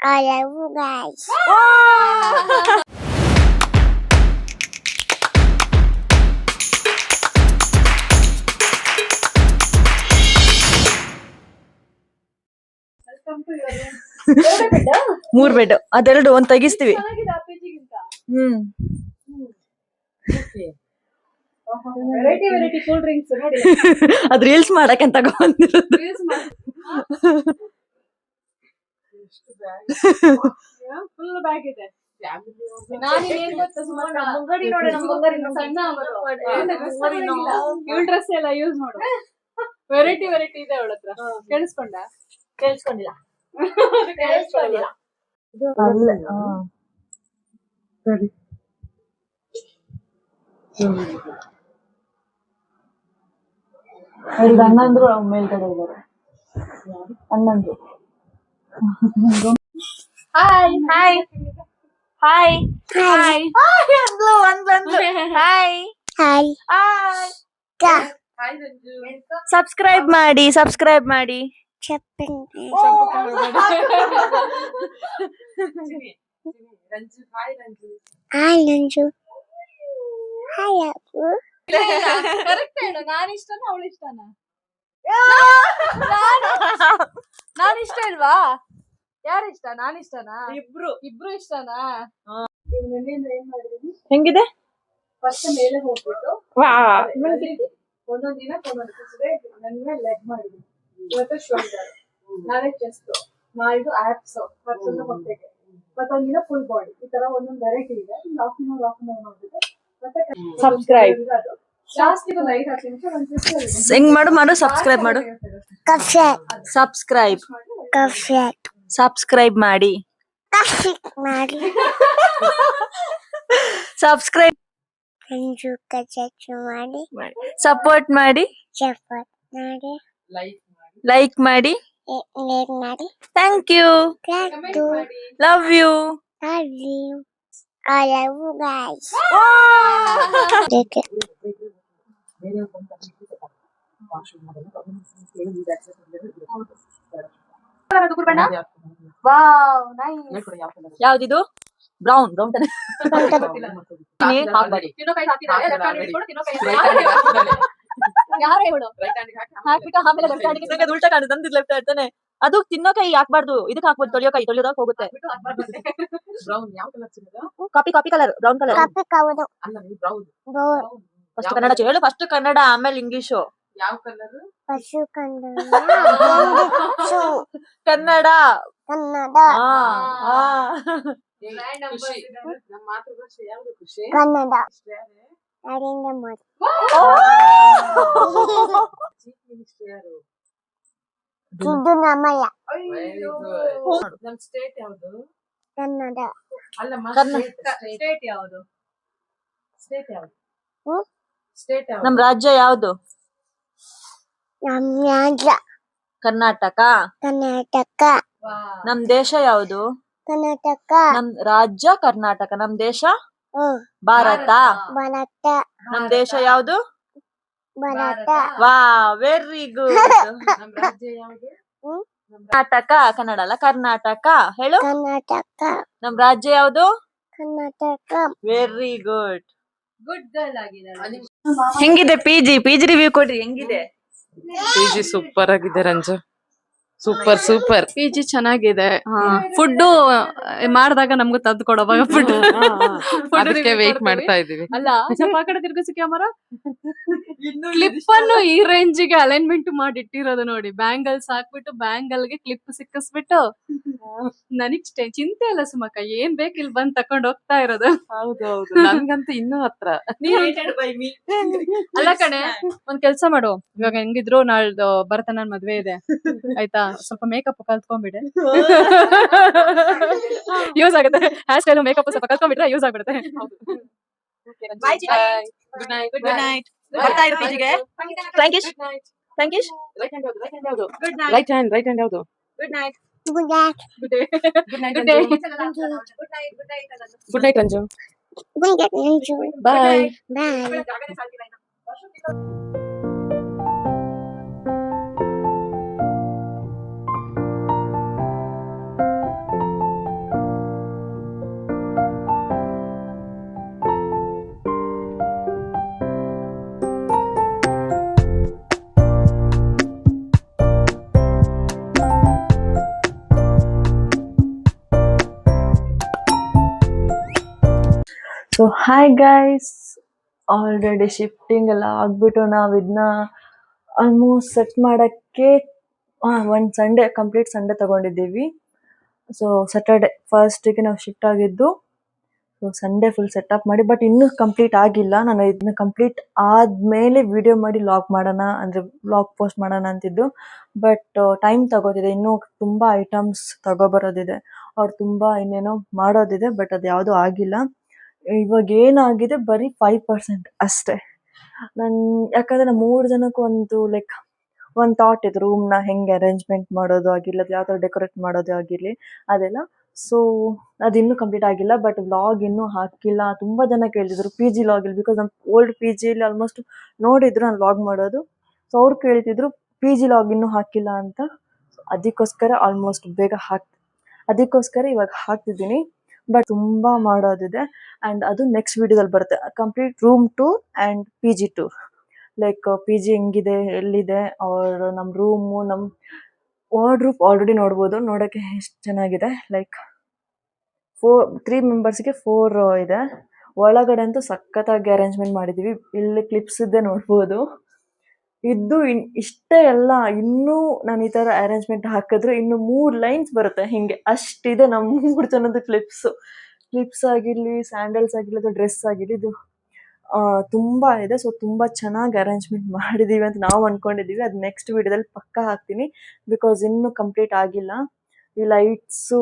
I love you guys. ಮೂರ್ bed ಅದೆರಡು ಒಂದ್ ತೆಗಿಸ್ತೀವಿ. ವೆರೈಟಿ ವೆರೈಟಿ ಕೂಲ್ ಡ್ರಿಂಕ್ಸ್ ನೋಡಿ. ಅದ್ ರೀಲ್ಸ್ ಮಾಡಕ್ಕೆ ಅಂತ ತಗೊಂಡಿರೋದು. ಫುಲ್ ಬ್ಯಾಗ್ ಇದೆ. ನಾನು ಏನ್ ಗೊತ್ತಾ ಸುಮಾರು ಮುಂಗಡಿ ನೋಡಿ, ನಮ್ಮ ಮುಂಗಡಿ ಸಣ್ಣ ಇವಳ ಡ್ರೆಸ್ ಎಲ್ಲ ಯೂಸ್ ಮಾಡು. ವೆರೈಟಿ ವೆರೈಟಿ ಇದೆ ಅವಳ ಹತ್ರ. ಕೇಳಿಸ್ಕೊಂಡಿಲ್ಲ. ಅಣ್ಣಂದ್ರು ಮೇಲ್ಗಡೆ ಇದ್ದಾರೆ. ಅಣ್ಣಂದ್ರು hi hi hi Hi. Hi Hi. Da. Subscribe ಮಾಡಿ Chapping. Hi, Nanju. Hi, Abu. Correct ಹೇಳು. ನಾನು ಇಷ್ಟನಾ ಅವಳು ಇಷ್ಟನಾ? ನಾನು ಇಷ್ಟ ಇಲ್ವಾ? ಯಾರು ಇಷ್ಟ? ನಾನು ಇಷ್ಟನಾ? ಇಬ್ರು ಇಷ್ಟನಾ? ಏನ್ ಮಾಡಿದೀನಿ? ಹೆಂಗಿದೆ? ಫಸ್ಟ್ ಮೇಲೆ ಹೋಗ್ಬಿಟ್ಟು ಒಂದೊಂದ್ ದಿನ ನನ್ನ ಲೆಗ್ ಮಾಡಿದೀನಿ. ಇವತ್ತು ಶೋಲ್ಡರ್, ನಾಳೆ ಚೆಸ್ಟ್, ನಾಳ್ದು ಆಪ್ಸ್, ಮತ್ತೊಂದು ಹೊಟ್ಟೆಗೆ, ಮತ್ತೊಂದ್ ದಿನ ಫುಲ್ ಬಾಡಿ. ಈ ತರ ಒಂದೊಂದು ವೆರೈಟಿ ಇದೆ. ಹಾಫ್ ಅನ್ ಅವರ್ ಮಾಡಿದ್ರೆ ಮತ್ತೆ ಸಬ್ಸ್ಕ್ರೈಬ್ ಜಾಸ್ತಿ ಒಂದು 5-10 ನಿಮಿಷ ಒಂದ್ಸತಿ ಹೆಂಗ್ ಮಾಡು ಸಬ್ಸ್ಕ್ರೈಬ್ ಮಾಡು. Coffee. Subscribe Coffee. ಸಬ್ಸ್ಕ್ರೈಬ್ ಮಾಡಿ. Coffee. Mari. Subscribe Nanju kachachu mari. Support ಮಾಡಿ. Chapat mari. ಲೈಕ್ ಮಾಡಿ. Leg mari. Thank you. Thank you. Love you. Love you. I love you guys. Take it. Wow nice. ಯಾವ್ದಿದು? Brown ತಾನೆ. ಯಾರು ಹೇಳು? ಹಾಕ್ಬಿಟ್ಟು ಆಮೇಲೆ left hand ಉಲ್ಟಾ ಕಾಣುತ್ತೆ. ನಮ್ದು ಲೆಫ್ಟ್ ತಾನೆ. ಅದು ತಿನ್ನೋ ಕೈ ಹಾಕ್ಬಾರ್ದು, ಇದಕ್ಕೆ ಹಾಕ್ಬೋದು. ತೊಳಿಯೋದಾಗ ಹೋಗುತ್ತೆ. Coffee colour, brown colour. Coffee kaudu. Brown. First Kannada ಹೇಳು. ಫಸ್ಟ್ ಕನ್ನಡ ಆಮೇಲೆ ಇಂಗ್ಲಿಷು. ಯಾವ colour? Pasu kanda. Su. Kannada. Kannada. ನಮ್ಮ ಮಾತೃಭಾಷೆ ಯಾವುದು? ಖುಷಿ. Kannada. Narendra Modi. Chief minister ಯಾರು? Siddu Ramaya. ನಮ್ ಸ್ಟೇಟ್ ಯಾವುದು? Kannada. ಅಲ್ಲಮ್ಮ, ಸ್ಟೇಟ್ ಯಾವುದು? ಸ್ಟೇಟ್ ಯಾವುದು? ಹ್ಮ್? ಸ್ಟೇಟ್ ಯಾವುದು? ನಮ್ ರಾಜ್ಯ ಯಾವ್ದು? Namyaja. ಕರ್ನಾಟಕ. Karnataka. ನಮ್ ದೇಶ ಯಾವ್ದು? Karnataka. ನಮ್ ರಾಜ್ಯ ಕರ್ನಾಟಕ. ನಮ್ ದೇಶ ಭಾರತ. Bharata. ನಮ್ ದೇಶ ಯಾವ್ದು? Bharata. ವಾ ವೆರಿ ಗುಡ್. ನಮ್ ರಾಜ್ಯ ಯಾವುದು? ಕರ್ನಾಟಕ. ಕನ್ನಡ ಅಲ್ಲ, ಕರ್ನಾಟಕ ಹೇಳು. Karnataka. ನಮ್ ರಾಜ್ಯ ಯಾವ್ದು? Karnataka. Very good. Good girl ಆಗಿದ್ದಾಳೆ. ಹೆಂಗಿದೆ ಪಿಜಿ ರಿವ್ಯೂ ಕೊಡ್ರಿ. ಹೆಂಗಿದೆ ಪಿಜಿ? ಸೂಪರ್ ಆಗಿದೆ ರಂಜು. ಸೂಪರ್. ಪಿಜಿ ಚೆನ್ನಾಗಿದೆ. ಫುಡ್ ಮಾಡಿದಾಗ ನಮ್ಗೆ ತಂದು ಕೊಡೋವಾಗ ಫುಡ್ ಅದಕ್ಕೆ ವೇಟ್ ಮಾಡ್ತಾ ಇದೀವಿ. ಅಲ್ಲ, ಸ್ವಲ್ಪ ಆ ಕಡೆ ತಿರ್ಗಿಸಿ ಕ್ಯಾಮರಾ. ಕ್ಲಿಪ್ ಅನ್ನು ಈ ರೇಂಜಿಗೆ ಅಲೈನ್ಮೆಂಟ್ ಮಾಡಿ ಇಟ್ಟಿರೋದು ನೋಡಿ. ಬ್ಯಾಂಗಲ್ಸ್ ಹಾಕ್ಬಿಟ್ಟು ಬ್ಯಾಂಗಲ್ಗೆ ಕ್ಲಿಪ್ ಸಿಕ್ಕಿಸ್ಬಿಟ್ಟು ನನಗ್ ಚಿಂತೆ ಇಲ್ಲ ಸುಮಕ್ಕ. ಏನ್ ಬೇಕು ಇಲ್ಲಿ ಬಂದ್ ತಕೊಂಡ್ ಹೋಗ್ತಾ ಇರೋದು. ಹೌದೌದು, ನನ್ಗಂತೂ ಇನ್ನೂ ಹತ್ರ. ಅಲ್ಲ ಕಣೆ, ಒಂದ್ ಕೆಲ್ಸ ಮಾಡು. ಇವಾಗ ಹೆಂಗಿದ್ರು ನಾಳ್ದು ಭರತ ನನ್ ಮದ್ವೆ ಇದೆ ಆಯ್ತಾ. ಸ್ವಲ್ಪ ಮೇಕಪ್ ಕಲ್ತ್ಕೊಂಡ್ಬಿಡೆ, ಯೂಸ್ ಆಗುತ್ತೆ. ಹೇರ್ ಸ್ಟೈಲ್ ಮೇಕಪ್ ಸ್ವಲ್ಪ ಕಲ್ತ್ಕೊಂಡ್ಬಿಟ್ರೆ ಯೂಸ್ ಆಗ್ಬಿಡುತ್ತೆ. Good night. ಬರ್ತಾ ಇರು ಪಿಜಿಗೆ. Thank you. ರೈಟ್ ಹ್ಯಾಂಡ್ ಯಾವುದು? Good night. Good night. Good day. Good night Ranju. Good night, Nanju. Bye. Bye. So hi guys, already shifting ಎಲ್ಲ ಆಗ್ಬಿಟ್ಟು ನಾವು ಇದನ್ನ ಆಲ್ಮೋಸ್ಟ್ ಸೆಟ್ ಮಾಡೋಕ್ಕೆ ಒಂದು ಸಂಡೇ ಕಂಪ್ಲೀಟ್ ಸಂಡೇ ತಗೊಂಡಿದ್ದೀವಿ. ಸೊ ಸ್ಯಾಟರ್ಡೆ ಫಸ್ಟಿಗೆ ನಾವು ಶಿಫ್ಟ್ ಆಗಿದ್ದು. ಸೊ ಸಂಡೇ ಫುಲ್ ಸೆಟಪ್ ಮಾಡಿ, ಬಟ್ ಇನ್ನೂ ಕಂಪ್ಲೀಟ್ ಆಗಿಲ್ಲ. ನಾನು ಇದನ್ನ ಕಂಪ್ಲೀಟ್ ಆದಮೇಲೆ ವಿಡಿಯೋ ಮಾಡಿ ಲಾಗ್ ಮಾಡೋಣ, ಅಂದರೆ ವ್ಲಾಗ್ ಪೋಸ್ಟ್ ಮಾಡೋಣ ಅಂತಿದ್ದು. ಬಟ್ ಟೈಮ್ ತಗೋತಿದೆ, ಇನ್ನೂ ತುಂಬ ಐಟಮ್ಸ್ ತಗೊಬರೋದಿದೆ, ಅವ್ರು ತುಂಬ ಇನ್ನೇನೋ ಮಾಡೋದಿದೆ, ಬಟ್ ಅದು ಯಾವುದೂ ಆಗಿಲ್ಲ. ಇವಾಗ ಏನಾಗಿದೆ ಬರೀ 5% ಅಷ್ಟೇ. ಯಾಕಂದರೆ ನಾವು 3 ಜನಕ್ಕೂ ಒಂದು ಥಾಟ್ ಇದೆ, ರೂಮ್ನ ಹೆಂಗೆ ಅರೇಂಜ್ಮೆಂಟ್ ಮಾಡೋದು ಆಗಿಲ್ಲ, ಯಾವ ಥರ ಡೆಕೋರೇಟ್ ಮಾಡೋದು ಆಗಿರಲಿ ಅದೆಲ್ಲ. ಸೊ ಅದಿನ್ನೂ ಕಂಪ್ಲೀಟ್ ಆಗಿಲ್ಲ. ಬಟ್ ವ್ಲಾಗ್ ಇನ್ನೂ ಹಾಕಿಲ್ಲ. ತುಂಬ ಜನ ಕೇಳ್ತಿದ್ರು ಪಿ ಜಿ ಲಾಗಿಲ್ಲ, ಬಿಕಾಸ್ ನಮ್ಮ ಓಲ್ಡ್ ಪಿ ಜಿಯಲ್ಲಿ ಆಲ್ಮೋಸ್ಟ್ ನೋಡಿದ್ರು ನಾನು ವ್ಲಾಗ್ ಮಾಡೋದು. ಸೊ ಅವ್ರು ಕೇಳ್ತಿದ್ರು ಪಿ ಜಿ ಲಾಗ್ ಇನ್ನೂ ಹಾಕಿಲ್ಲ ಅಂತ. ಅದಕ್ಕೋಸ್ಕರ ಆಲ್ಮೋಸ್ಟ್ ಬೇಗ ಅದಕ್ಕೋಸ್ಕರ ಇವಾಗ ಹಾಕ್ತಿದ್ದೀನಿ. ಬಟ್ ತುಂಬ ಮಾಡೋದಿದೆ, ಆ್ಯಂಡ್ ಅದು ನೆಕ್ಸ್ಟ್ ವಿಡಿಯೋದಲ್ಲಿ ಬರುತ್ತೆ. Complete room tour and P G tour, like P G ಹೆಂಗಿದೆ, ಎಲ್ಲಿದೆ, ಅವ್ರ ನಮ್ಮ ರೂಮು, ನಮ್ಮ ವಾರ್ಡ್ರೂಮ್ ಆಲ್ರೆಡಿ ನೋಡ್ಬೋದು. ನೋಡೋಕ್ಕೆ ಎಷ್ಟು ಚೆನ್ನಾಗಿದೆ. ಲೈಕ್ 3 ಮೆಂಬರ್ಸ್ಗೆ 4 ಇದೆ. ಒಳಗಡೆ ಅಂತೂ ಸಖತ್ತಾಗಿ ಅರೇಂಜ್ಮೆಂಟ್ ಮಾಡಿದ್ದೀವಿ. ಇಲ್ಲಿ ಕ್ಲಿಪ್ಸ್ ಇದ್ದೇ ನೋಡ್ಬೋದು. ಇದು ಇಷ್ಟೇ ಎಲ್ಲ. ಇನ್ನೂ ನಾನು ಈ ಥರ ಅರೇಂಜ್ಮೆಂಟ್ ಹಾಕಿದ್ರೆ ಇನ್ನು 3 ಲೈನ್ಸ್ ಬರುತ್ತೆ. ಹಿಂಗೆ ಅಷ್ಟಿದೆ ನಮ್ಮ 3 ಜನದ ಕ್ಲಿಪ್ಸ್ ಆಗಿರಲಿ, ಸ್ಯಾಂಡಲ್ಸ್ ಆಗಿರಲಿ, ಅದು ಡ್ರೆಸ್ ಆಗಿರಲಿ, ಇದು ತುಂಬ ಇದೆ. ಸೊ ತುಂಬ ಚೆನ್ನಾಗಿ ಅರೇಂಜ್ಮೆಂಟ್ ಮಾಡಿದ್ದೀವಿ ಅಂತ ನಾವು ಅಂದ್ಕೊಂಡಿದ್ದೀವಿ. ಅದು ನೆಕ್ಸ್ಟ್ ವಿಡಿಯೋದಲ್ಲಿ ಪಕ್ಕಾ ಹಾಕ್ತೀನಿ, ಬಿಕಾಸ್ ಇನ್ನೂ ಕಂಪ್ಲೀಟ್ ಆಗಿಲ್ಲ. ಈ ಲೈಟ್ಸು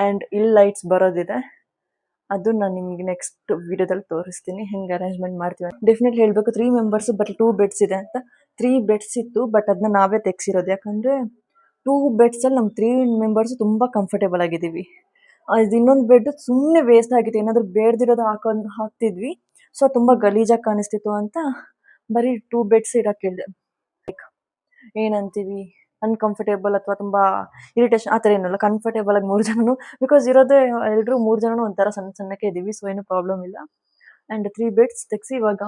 ಆ್ಯಂಡ್ ಇಲ್ಲಿ ಲೈಟ್ಸ್ ಬರೋದಿದೆ, ಅದು ನಾನು ನಿಮಗೆ ನೆಕ್ಸ್ಟ್ ವಿಡಿಯೋದಲ್ಲಿ ತೋರಿಸ್ತೀನಿ ಹೆಂಗೆ ಅರೇಂಜ್ಮೆಂಟ್ ಮಾಡ್ತೀವಿ. ಡೆಫಿನೆಟ್ಲಿ ಹೇಳಬೇಕು, 3 ಮೆಂಬರ್ಸು ಬಟ್ 2 ಬೆಡ್ಸ್ ಇದೆ ಅಂತ. 3 ಬೆಡ್ಸ್ ಇತ್ತು, ಬಟ್ ಅದನ್ನ ನಾವೇ ತೆಗ್ಸಿರೋದು. ಯಾಕಂದರೆ 2 ಬೆಡ್ಸಲ್ಲಿ ನಮ್ಮ 3 ಮೆಂಬರ್ಸು ತುಂಬ ಕಂಫರ್ಟೇಬಲ್ ಆಗಿದ್ದೀವಿ. ಅದು ಇನ್ನೊಂದು ಬೆಡ್ ಸುಮ್ಮನೆ ವೇಸ್ಟ್ ಆಗಿತ್ತು, ಏನಾದರೂ ಬೇಡದಿರೋದು ಹಾಕ್ತಿದ್ವಿ. ಸೊ ತುಂಬ ಗಲೀಜಾಗಿ ಕಾಣಿಸ್ತಿತ್ತು ಅಂತ ಬರೀ 2 ಬೆಡ್ಸ್ ಇರೋಕ್ಕೆ ಹೇಳಿದೆ. ಲೈಕ್ ಏನಂತೀವಿ, ಅನ್ಕಂಫರ್ಟೇಬಲ್ ಅಥವಾ ತುಂಬ ಇರಿಟೇಷನ್ ಆ ಥರ ಏನಲ್ಲ, ಕಂಫರ್ಟೇಬಲ್ ಆಗಿ 3 ಜನನು, ಬಿಕಾಸ್ ಇರೋದೇ ಎಲ್ಲರೂ 3 ಜನನು ಒಂಥರ ಸಣ್ಣಕ್ಕೆ ಇದ್ದೀವಿ. ಸೊ ಏನೂ ಪ್ರಾಬ್ಲಮ್ ಇಲ್ಲ. ಆ್ಯಂಡ್ 3 ಬೆಡ್ಸ್ ತೆಗೆಸಿ ಇವಾಗ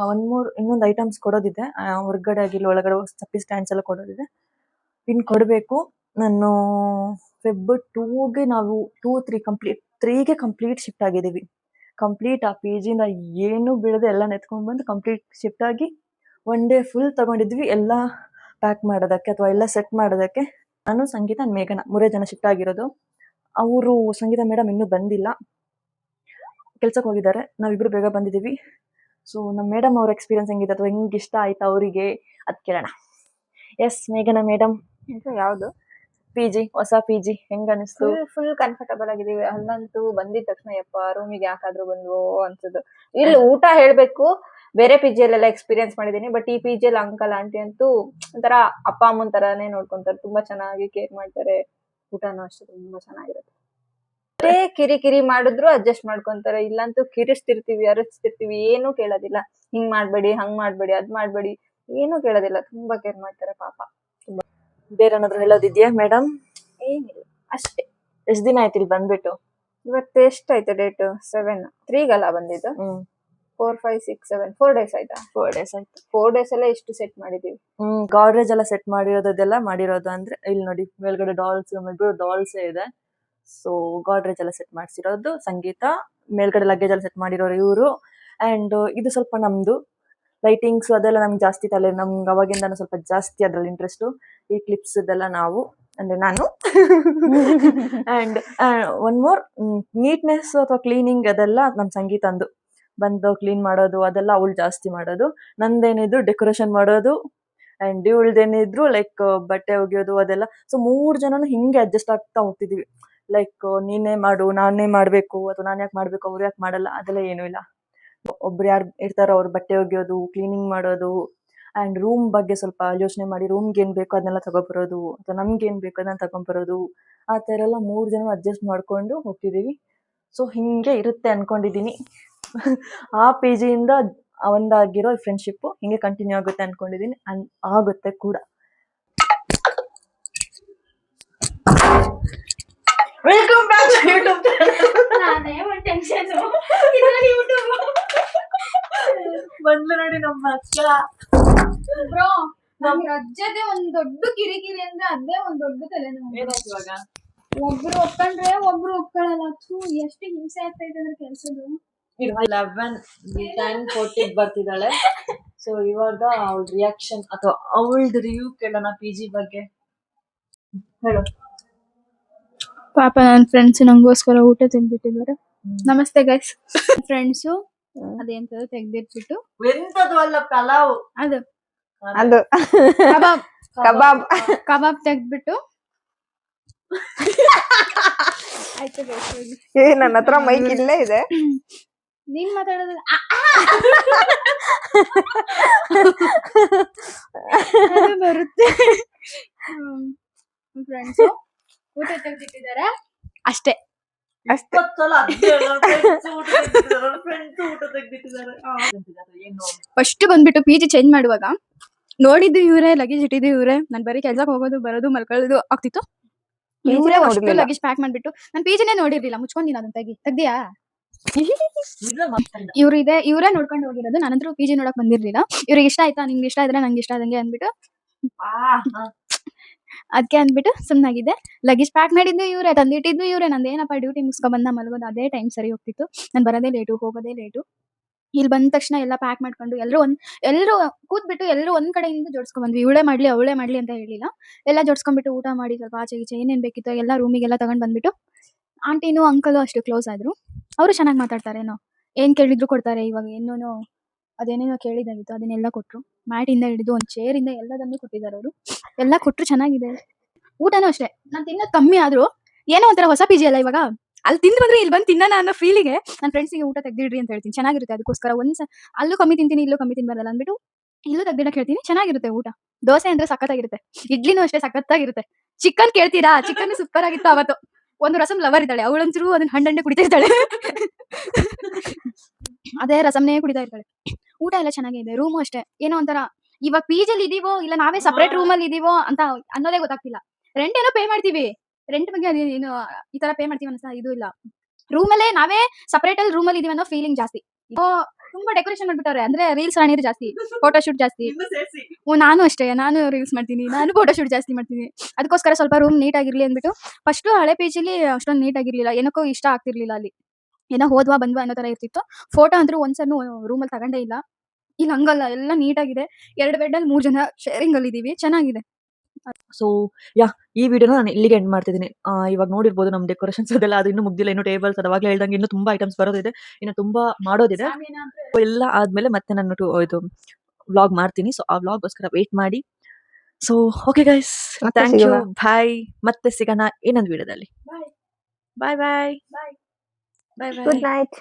ಇನ್ನೊಂದು ಐಟಮ್ಸ್ ಕೊಡೋದಿದೆ. ಹೊರಗಡೆ ಆಗಿಲ್ಲ, ಒಳಗಡೆ ಚಪ್ಪಿ ಸ್ಟ್ಯಾಂಡ್ಸ್ ಎಲ್ಲ ಕೊಡೋದಿದೆ, ಇನ್ನು ಕೊಡಬೇಕು. ನಾನು ಫೆಬ್ 2ಗೆ ನಾವು 3ಗೆ ಕಂಪ್ಲೀಟ್ ಶಿಫ್ಟ್ ಆಗಿದ್ದೀವಿ. ಕಂಪ್ಲೀಟ್ ಆ ಪಿ ಜಿಯಿಂದ ಏನೂ ಬೀಳದೆ ಎಲ್ಲ ನೆತ್ಕೊಂಡು ಬಂದು ಕಂಪ್ಲೀಟ್ ಶಿಫ್ಟ್ ಆಗಿ 1 ಡೇ ಫುಲ್ ತೊಗೊಂಡಿದ್ವಿ ಎಲ್ಲ ಪ್ಯಾಕ್ ಮಾಡೋದಕ್ಕೆ ಅಥವಾ ಎಲ್ಲ ಸೆಟ್ ಮಾಡೋದಕ್ಕೆ. ನಾನು ಸಂಗೀತ ಮೇಘನ 3 ಜನ ಶಿಫ್ಟ್ ಆಗಿರೋದು. ಅವರು ಸಂಗೀತ ಮೇಡಮ್ ಇನ್ನೂ ಬಂದಿಲ್ಲ, ಕೆಲ್ಸಕ್ಕೆ ಹೋಗಿದ್ದಾರೆ. ನಾವಿಬ್ಬರು ಬೇಗ ಬಂದಿದ್ದೀವಿ. ಸೊ ನಮ್ಮ ಮೇಡಮ್ ಅವ್ರ ಎಕ್ಸ್ಪೀರಿಯನ್ಸ್ ಹೆಂಗಿದೆ ಅಥವಾ ಹೆಂಗೆ ಇಷ್ಟ ಆಯ್ತು ಅವರಿಗೆ ಅದು ಕೇಳೋಣ. ಎಸ್ ಮೇಘನಾ ಮೇಡಮ್, ಯಾವ್ದು ಪಿ ಜಿ, ಹೊಸ ಪಿ ಜಿ ಹೆಂಗೆ ಅನಿಸ್ತು? ಫುಲ್ ಕಂಫರ್ಟಬಲ್ ಆಗಿದೀವಿ. ಅಲ್ಲಂತೂ ಬಂದಿದ ತಕ್ಷಣ ಯಪ್ಪ ರೂಮಿಗೆ ಯಾಕಾದ್ರೂ ಬಂದ್ವೋ ಅನ್ಸುದು. ಇಲ್ಲಿ ಊಟ ಹೇಳ್ಬೇಕು, ಬೇರೆ ಪಿ ಜಿಯಲ್ಲೆಲ್ಲ ಎಕ್ಸ್ಪೀರಿಯನ್ಸ್ ಮಾಡಿದೀನಿ, ಬಟ್ ಈ ಪಿ ಜಿಯಲ್ಲಿ ಅಂಕಲ್ ಆಂಟಿ ಅಂತೂ ಒಂಥರ ಅಪ್ಪ ಅಮ್ಮನ ತರಾನೇ ನೋಡ್ಕೊಂತಾರೆ. ತುಂಬಾ ಚೆನ್ನಾಗಿ ಕೇರ್ ಮಾಡ್ತಾರೆ. ಊಟನೂ ಅಷ್ಟೇ ತುಂಬಾ ಚೆನ್ನಾಗಿರುತ್ತೆ. ಕಿರಿ ಮಾಡಿದ್ರು ಅಡ್ಜಸ್ಟ್ ಮಾಡ್ಕೊಂತಾರೆ. ಇಲ್ಲಂತೂ ಕಿರಿಸ್ತಿರ್ತೀವಿ, ಅರಸ್ತಿರ್ತೀವಿ, ಏನೂ ಕೇಳೋದಿಲ್ಲ. ಹಿಂಗ್ ಮಾಡ್ಬೇಡಿ, ಹಂಗ್ ಮಾಡ್ಬೇಡಿ, ಅದ್ ಮಾಡ್ಬೇಡಿ, ಏನೂ ಕೇಳೋದಿಲ್ಲ. ತುಂಬಾ ಕೇರ್ ಮಾಡ್ತಾರೆ ಪಾಪ. ಬೇರೆ ಏನಾದ್ರು ಹೇಳೋದಿದ್ಯಾ ಮೇಡಮ್? ಏನಿಲ್ಲ, ಅಷ್ಟೇ. ಎಷ್ಟು ದಿನ ಆಯ್ತು ಇಲ್ಲಿ ಬಂದ್ಬಿಟ್ಟು? ಇವತ್ತು ಎಷ್ಟಾಯ್ತು ಡೇಟ್? 7, 3ಗಲ್ಲ ಬಂದಿದ್ದು. 4, 5, 6, 7 4 ಡೇಸ್ ಆಯ್ತಾ? 4 ಡೇಸ್ ಆಯ್ತು. 4 ಡೇಸ್ ಎಲ್ಲ ಎಷ್ಟು ಸೆಟ್ ಮಾಡಿದೀವಿ. ಗಾಡ್ರೇಜ್ ಎಲ್ಲ ಸೆಟ್ ಮಾಡಿರೋದೆಲ್ಲ ಮಾಡಿರೋದು. ಅಂದ್ರೆ ಇಲ್ಲಿ ನೋಡಿ ಮೇಲ್ಗಡೆ ಡಾಲ್ಸ್ ಇದೆ. ಸೊ ಗಾಡ್ರೇಜ್ ಎಲ್ಲ ಸೆಟ್ ಮಾಡಿಸಿರೋದು ಸಂಗೀತ, ಮೇಲ್ಗಡೆ ಲಗೇಜ್ ಎಲ್ಲ ಸೆಟ್ ಮಾಡಿರೋರು ಇವರು. ಆ್ಯಂಡ್ ಇದು ಸ್ವಲ್ಪ ನಮ್ದು ಲೈಟಿಂಗ್ಸ್ ಅದೆಲ್ಲ ನಮ್ಗೆ ಜಾಸ್ತಿ ನಮ್ಗೆ ಅವಾಗಿಂದ ಸ್ವಲ್ಪ ಜಾಸ್ತಿ ಅದ್ರಲ್ಲಿ ಇಂಟ್ರೆಸ್ಟು. ಈ ಕ್ಲಿಪ್ಸ್ ಇದೆಲ್ಲ ಅಂದ್ರೆ ನಾನು. ಆ್ಯಂಡ್ ಒನ್ ಮೋರ್, ನೀಟ್ನೆಸ್ ಅಥವಾ ಕ್ಲೀನಿಂಗ್ ಅದೆಲ್ಲ ನಮ್ಮ ಸಂಗೀತ ಬಂದು ಕ್ಲೀನ್ ಮಾಡೋದು ಅದೆಲ್ಲ ಅವಳು ಜಾಸ್ತಿ ಮಾಡೋದು. ನಂದೇನಿದ್ರು ಡೆಕೋರೇಷನ್ ಮಾಡೋದು, ಆ್ಯಂಡ್ ಇವಳ್ದೇನಿದ್ರು ಲೈಕ್ ಬಟ್ಟೆ ಒಗೆಯೋದು ಅದೆಲ್ಲ. ಸೊ 3 ಜನನು ಹಿಂಗೆ ಅಡ್ಜಸ್ಟ್ ಆಗ್ತಾ ಹೋಗ್ತಿದ್ದೀವಿ. ಲೈಕ್ ನೀನೇ ಮಾಡು, ನಾನೇ ಮಾಡಬೇಕು, ಅಥವಾ ನಾನು ಯಾಕೆ ಮಾಡಬೇಕು, ಅವ್ರು ಯಾಕೆ ಮಾಡಲ್ಲ, ಅದೆಲ್ಲ ಏನೂ ಇಲ್ಲ. ಒಬ್ರು ಯಾರು ಇರ್ತಾರೋ ಅವ್ರು ಬಟ್ಟೆ ಒಗೆಯೋದು, ಕ್ಲೀನಿಂಗ್ ಮಾಡೋದು, ಆ್ಯಂಡ್ ರೂಮ್ ಬಗ್ಗೆ ಸ್ವಲ್ಪ ಯೋಚನೆ ಮಾಡಿ ರೂಮ್ಗೆ ಏನು ಬೇಕೋ ಅದನ್ನೆಲ್ಲ ತಗೊಬರೋದು, ಅಥವಾ ನಮ್ಗೆ ಏನು ಬೇಕೋ ಅದನ್ನ ತಗೊಂಬರೋದು. ಆ ಥರ ಎಲ್ಲ 3 ಜನ ಅಡ್ಜಸ್ಟ್ ಮಾಡಿಕೊಂಡು ಹೋಗ್ತಿದ್ದೀವಿ. ಸೊ ಹಿಂಗೆ ಇರುತ್ತೆ ಅಂದ್ಕೊಂಡಿದ್ದೀನಿ. ಆ ಪಿ ಜಿಯಿಂದ ಒಂದಾಗಿರೋ ಫ್ರೆಂಡ್ಶಿಪ್ಪು ಹಿಂಗೆ ಕಂಟಿನ್ಯೂ ಆಗುತ್ತೆ ಅಂದ್ಕೊಂಡಿದ್ದೀನಿ, ಆಗುತ್ತೆ ಕೂಡ. ವೆಲ್ಕಮ್ ಬ್ಯಾಕ್ ಟು ಯೂಟ್ಯೂಬ್ ಬಂದ್ಲು ನೋಡಿ ನಮ್ಮ ಅಕ್ಕ. ಬ್ರೋ, ನಮ್ಗೆ ಅಜ್ಜದೇ ಒಂದ್ ದೊಡ್ಡ ಕಿರಿಕಿರಿ ಅಂದ್ರೆ ಅದೇ ಒಂದ್ ದೊಡ್ಡ ತಲೆನೋವು. ಏನಾಯ್ತು ಇವಾಗ? ಒಬ್ರು ಒಪ್ಕೊಂಡ್ರೆ ಒಬ್ರು ಒಪ್ಕೊಳ್ಳಲ್ಲ. ಎಷ್ಟು ಹಿಂಸೆ ಆಗ್ತಾ ಇದೆ ಅಂದ್ರೆ ಕೆಲ್ಸದ್ದು. 10:40 ಬರ್ತಿದ್ದಾಳೆ. ಸೊ ಇವಾಗ ಅವಳ ರಿಯಾಕ್ಷನ್ ಅಥವಾ ಅವಳದು ರಿವ್ಯೂ ಕೇಳೋಣ PG ಬಗ್ಗೆ. ಹೇಳು. ಪಾಪ ನನ್ನ ಫ್ರೆಂಡ್ಸ್ ನಂಗೋಸ್ಕರ ಊಟ ತೆಗ್ದಿಟ್ಟಿದ್ದಾರೆ. ನಮಸ್ತೆ ಗೈಸ್. ಫ್ರೆಂಡ್ಸು ಅದೇಂತದ ತೆಗ್ದಿಟ್ಬಿಟ್ಟು ಎಂತದು ಅಲ್ಲ ಪಲಾವ್ ಅದು ಅದು ಕಬಾಬ್ ಕಬಾಬ್ ಕಬಾಬ್ ತೆಗ್ದ್ಬಿಟ್ಟು ಆಯ್ತು guys, ಹೋಗಿ. ನನ್ನ ಹತ್ರ ಮೈಕ್ ಇಲ್ಲೇ ಇದೆ. ನೀನ್ ಮಾತಾಡೋದು ಅದು ಬರುತ್ತೆ. ಫ್ರೆಂಡ್ಸ್ ಊಟ ತೆಗ್ದಿಟ್ಟಿದ್ದಾರೆ ಅಷ್ಟೇ. ಅಷ್ಟೇ. ಫಸ್ಟ್ ಬಂದ್ಬಿಟ್ಟು PG ಚೇಂಜ್ ಮಾಡುವಾಗ ನೋಡಿದ್ದು ಇವ್ರೆ, ಲಗೇಜ್ ಇಟ್ಟಿದ್ದು ಇವ್ರೆ. ನಾನ್ ಬರೀ ಕೆಲ್ಸಕ್ಕೆ ಹೋಗೋದು ಬರೋದು ಮಲ್ಕೊಳ್ಳೋದು ಆಗ್ತಿತ್ತು. ಇವ್ರೆ ಅಷ್ಟು ನೋಡಿರ್ಲಿಲ್ಲ. ಲಗೇಜ್ ಪ್ಯಾಕ್ ಮಾಡ್ಬಿಟ್ಟು ನಾನು PGನೇ ನೋಡಿರ್ಲಿಲ್ಲ. ಮುಚ್ಕೊಂಡಿನ ಅದನ್ನ ತೆಗ್ದಿಯಾ? ಇವ್ರೇ ನೋಡ್ಕೊಂಡು ಹೋಗಿರೋದು. ನಾನಂತೂ PG ನೋಡಕ್ ಬಂದಿರ್ಲಿಲ್ಲ. ಇವ್ರಿಗೆ ಇಷ್ಟ ಆಯ್ತಾ, ನಿಂಗೆ ಇಷ್ಟ ಇದ್ರೆ ನಂಗೆ ಇಷ್ಟ ಆದಂಗೆ ಅಂದ್ಬಿಟ್ಟು ಅದಕ್ಕೆ ಅಂದ್ಬಿಟ್ಟು ಸುಮ್ಮನಾಗಿದ್ದೆ. ಲಗೇಜ್ ಪ್ಯಾಕ್ ಮಾಡಿದ್ದು ಇವ್ರೆ, ತಂದಿಟ್ಟಿದ್ದು ಇವ್ರೆ. ನಂದೇನಪ್ಪ ಡ್ಯೂಟಿ ಮುಗಿಸ್ಕೊ ಬಂದ ಮಲಗೋದು ಅದೇ ಟೈಮ್ ಸರಿ ಹೋಗ್ತಿತ್ತು. ನಾನು ಬರೋದೇ ಲೇಟು, ಹೋಗೋದೇ ಲೇಟು. ಇಲ್ಲಿ ಬಂದ ತಕ್ಷಣ ಎಲ್ಲ ಪ್ಯಾಕ್ ಮಾಡ್ಕೊಂಡು ಎಲ್ಲರೂ ಕೂತ್ಬಿಟ್ಟು ಎಲ್ಲರೂ ಒಂದ್ ಕಡೆಯಿಂದ ಜೋಡಿಸ್ಕೊಂಡ್ ಬಂದ್ವಿ. ಇವಳೇ ಮಾಡ್ಲಿ ಅವಳೇ ಮಾಡ್ಲಿ ಅಂತ ಹೇಳಿಲ್ಲ. ಎಲ್ಲ ಜೋಡಿಸ್ಕೊಂಡ್ಬಿಟ್ಟು ಊಟ ಮಾಡಿ ಸ್ವಲ್ಪ ಆಚೆ ಈಚೆ ಏನೇನ್ ಬೇಕಿತ್ತು ಎಲ್ಲ ರೂಮಿಗೆಲ್ಲ ತಗೊಂಡ್ ಬಂದ್ಬಿಟ್ಟು ಆಂಟಿನೂ ಅಂಕಲು ಅಷ್ಟು ಕ್ಲೋಸ್ ಆದ್ರು. ಅವರು ಚೆನ್ನಾಗಿ ಮಾತಾಡ್ತಾರೇನೋ, ಏನ್ ಕೇಳಿದ್ರು ಕೊಡ್ತಾರೆ. ಇವಾಗ ಏನೋ ಅದೇನೇನೋ ಕೇಳಿದಾಗಿತ್ತು ಅದನ್ನೆಲ್ಲ ಕೊಟ್ರು. ಮ್ಯಾಟಿಂದ ಹಿಡಿದು ಒಂದ್ ಚೇರ್ ಇಂದ ಎಲ್ಲದನ್ನೂ ಕೊಟ್ಟಿದ್ದಾರೆ ಅವರು. ಎಲ್ಲ ಕೊಟ್ರು, ಚೆನ್ನಾಗಿದೆ. ಊಟನೂ ಅಷ್ಟೇ. ನಾನು ತಿನ್ನೋದು ಕಮ್ಮಿ ಆದ್ರೂ ಏನೋ ಒಂಥರ ಹೊಸ PG ಅಲ್ಲ ಇವಾಗ. ಅಲ್ಲಿ ತಿಂದು ಬಂದ್ರೆ ಇಲ್ಲಿ ಬಂದು ತಿನ್ನೋಣ ಅನ್ನೋ ಫೀಲಿಗೆ ನನ್ನ ಫ್ರೆಂಡ್ಸಿಗೆ ಊಟ ತೆಗ್ದಿಡ್ರಿ ಅಂತ ಹೇಳ್ತೀನಿ. ಚೆನ್ನಾಗಿರುತ್ತೆ. ಅದಕ್ಕೋಸ್ಕರ ಅಲ್ಲೂ ಕಮ್ಮಿ ತಿಂತೀನಿ ಇಲ್ಲೂ ಕಮ್ಮಿ ತಿನ್ಬಾರಲ್ಲ ಅಂದ್ಬಿಟ್ಟು ಇಲ್ಲೂ ತೆಗ್ದಿಡಕ್ ಹೇಳ್ತೀನಿ. ಚೆನ್ನಾಗಿರುತ್ತೆ ಊಟ. ದೋಸೆ ಅಂದ್ರೆ ಸಖತ್ತಾಗಿರುತ್ತೆ. ಇಡ್ಲಿನೂ ಅಷ್ಟೇ ಸಖತ್ತಾಗಿರುತ್ತೆ. ಚಿಕನ್ ಕೇಳ್ತೀರಾ? ಚಿಕನ್ ಸೂಪರ್ ಆಗಿತ್ತು ಅವತ್ತು. ಒಂದು ರಸಂ ಲವರ್ ಇದ್ದಾಳೆ, ಅವಳಂತರೂ ಅದನ್ನ ಹಣ್ಣೆ ಕುಡಿತಾ ಇರ್ತಾಳೆ. ಅದೇ ರಸಂನೇ ಕುಡಿತಾ ಇರ್ತಾಳೆ. ಊಟ ಎಲ್ಲ ಚೆನ್ನಾಗಿದೆ. ರೂಮು ಅಷ್ಟೇ ಏನೋ ಒಂಥರ ಇವಾಗ PG ಅಲ್ಲಿ ಇದೀವೋ ಇಲ್ಲ ನಾವೇ ಸಪರೇಟ್ ರೂಮ್ ಅಲ್ಲಿ ಇದೀವೋ ಅಂತ ಅನ್ನೋದೇ ಗೊತ್ತಾಗ್ತಿಲ್ಲ. ರೆಂಟ್ ಏನೋ ಪೇ ಮಾಡ್ತೀವಿ. ರೆಂಟ್ ಬಗ್ಗೆ ಅದೇನು ಈ ತರ ಪೇ ಮಾಡ್ತೀವಿ ಅನ್ಸ ಇದು ಇಲ್ಲ. ರೂಮಲ್ಲೇ ನಾವೇ ಸಪರೇಟ್ ಅಲ್ಲಿ ರೂಮಲ್ಲಿ ಇದೀವಿ ಅನ್ನೋ ಫೀಲಿಂಗ್ ಜಾಸ್ತಿ. ತುಂಬಾ ಡೆಕೋರೇಷನ್ ಮಾಡ್ಬಿಟ್ಟವ್ರೆ. ಅಂದ್ರೆ ರೀಲ್ಸ್ ರಾಣಿರು ಜಾಸ್ತಿ, ಫೋಟೋ ಶೂಟ್ ಜಾಸ್ತಿ. ನಾನು ಅಷ್ಟೇ, ನಾನು ರೀಲ್ಸ್ ಮಾಡ್ತೀನಿ, ನಾನು ಫೋಟೋ ಶೂಟ್ ಜಾಸ್ತಿ ಮಾಡ್ತೀನಿ. ಅದಕ್ಕೋಸ್ಕರ ಸ್ವಲ್ಪ ರೂಮ್ ನೀಟ್ ಆಗಿರ್ಲಿ ಅಂದ್ಬಿಟ್ಟು ಫಸ್ಟ್ ಹಳೆ PG ಲಿ ಅಷ್ಟೊಂದು ನೀಟ್ ಆಗಿರ್ಲಿಲ್ಲ. ಏನಕ್ಕೋ ಇಷ್ಟ ಆಗ್ತಿರ್ಲಿಲ್ಲ. ಅಲ್ಲಿ ಏನೋ ಹೋದ್ವಾ ಬಂದ್ವಾ ಅನ್ನೋ ತರ ಇರ್ತಿತ್ತು. ಫೋಟೋ ಅಂತೂ ಒಂದ್ಸಲ ರೂಮಲ್ಲಿ ತಗೊಂಡೇ ಇಲ್ಲ. ಇಲ್ಲಿ ಹಂಗಲ್ಲ, ಎಲ್ಲ ನೀಟಾಗಿದೆ. 2 ಬೆಡ್ ಅಲ್ಲಿ 3 ಜನ ಶೇರಿಂಗ್ ಅಲ್ಲಿ ಇದೀವಿ. ಚೆನ್ನಾಗಿದೆ. ಸೊ ಈ ವಿಡಿಯೋನ ನಾನು ಇಲ್ಲಿಗೆ ಎಂಡ್ ಮಾಡ್ತಿದ್ದೀನಿ. ಇವಾಗ ನೋಡಿರ್ಬೋದು ನಮ್ಮ ಡೆಕೋರೇಷನ್ಸ್ ಅದೆಲ್ಲ ಅದು ಇನ್ನೂ ಮುಗ್ದಿಲ್ಲ. ಇನ್ನು ಟೇಬಲ್ಸ್ ಅವಾಗಲೇ ಹೇಳ್ದಂಗೆ ಇನ್ನೂ ತುಂಬಾ ಐಟಮ್ಸ್ ಬರೋದಿದೆ, ಇನ್ನು ತುಂಬಾ ಮಾಡೋದಿದೆ. ಎಲ್ಲ ಆದ್ಮೇಲೆ ಮತ್ತೆ ನಾನು ಇದು ವ್ಲಾಗ್ ಮಾಡ್ತೀನಿ. ಸೊ ಆ ವ್ಲಾಗ್ಗೋಸ್ಕರ ವೇಟ್ ಮಾಡಿ. ಸೊ ಓಕೆ ಗೈಸ್, ಮತ್ತೆ ಥ್ಯಾಂಕ್ ಯು, ಸಿಗೋಣ. ಬಾಯ್. ಮತ್ತೆ ಸಿಗೋಣ ಇನ್ನೊಂದು ವಿಡಿಯೋದಲ್ಲಿ. Bye bye bye bye. Good night.